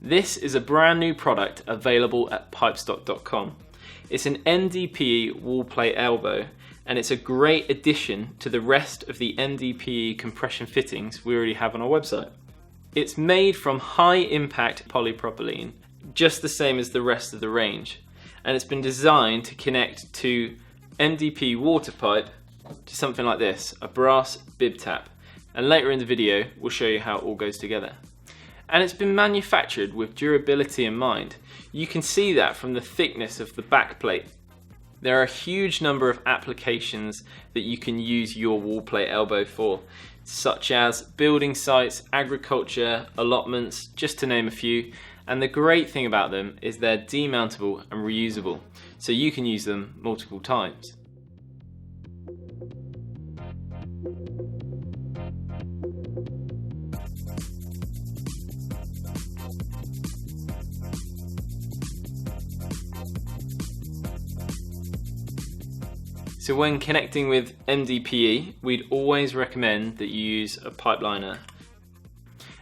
This is a brand new product available at pipestock.com. It's an MDPE Wall Plate Elbow, and it's a great addition to the rest of the MDPE compression fittings we already have on our website. It's made from high impact polypropylene, just the same as the rest of the range, and it's been designed to connect to MDPE water pipe to something like this, a brass bib tap, and later in the video we'll show you how it all goes together. And it's been manufactured with durability in mind. You can see that from the thickness of the back plate. There are a huge number of applications that you can use your wall plate elbow for, such as building sites, agriculture, allotments, just to name a few. And the great thing about them is they're demountable and reusable, so you can use them multiple times. So when connecting with MDPE, we'd always recommend that you use a pipe liner,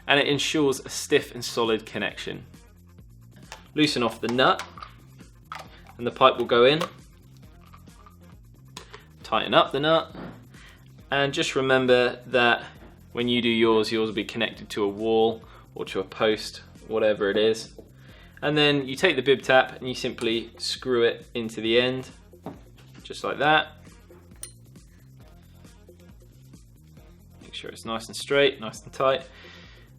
and it ensures a stiff and solid connection. Loosen off the nut and the pipe will go in. Tighten up the nut, and just remember that when you do yours will be connected to a wall or to a post, whatever it is. And then you take the bib tap and you simply screw it into the end, just like that. Make sure it's nice and straight, nice and tight.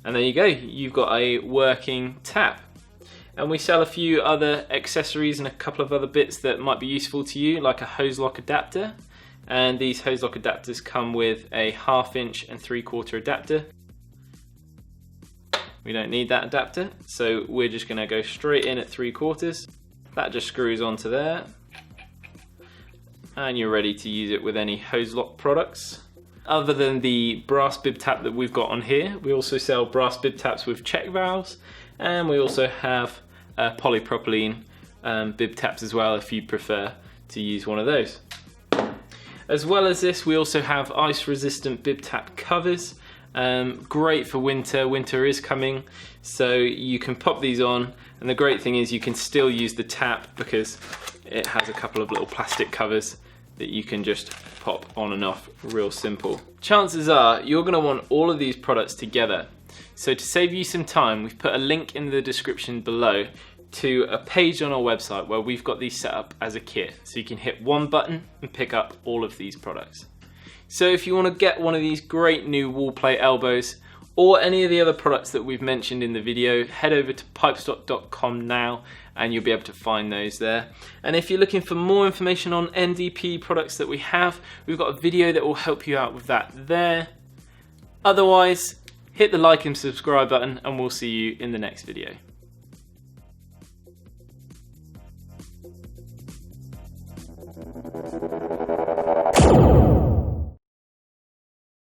And there you go, you've got a working tap. And we sell a few other accessories and a couple of other bits that might be useful to you, like a hose lock adapter. And these hose lock adapters come with a 1/2 inch and 3/4 adapter. We don't need that adapter, so we're just gonna go straight in at 3/4. That just screws onto there. And you're ready to use it with any hose lock products. Other than the brass bib tap that we've got on here, we also sell brass bib taps with check valves, and we also have polypropylene bib taps as well if you prefer to use one of those. As well as this, we also have ice resistant bib tap covers. Great for winter. Winter is coming, so you can pop these on, and the great thing is you can still use the tap because it has a couple of little plastic covers that you can just pop on and off, real simple. Chances are you're going to want all of these products together. So to save you some time, we've put a link in the description below to a page on our website where we've got these set up as a kit. So you can hit one button and pick up all of these products. So if you want to get one of these great new wall plate elbows or any of the other products that we've mentioned in the video, head over to pipestock.com now and you'll be able to find those there. And if you're looking for more information on MDPE products that we have, we've got a video that will help you out with that there. Otherwise, hit the like and subscribe button and we'll see you in the next video.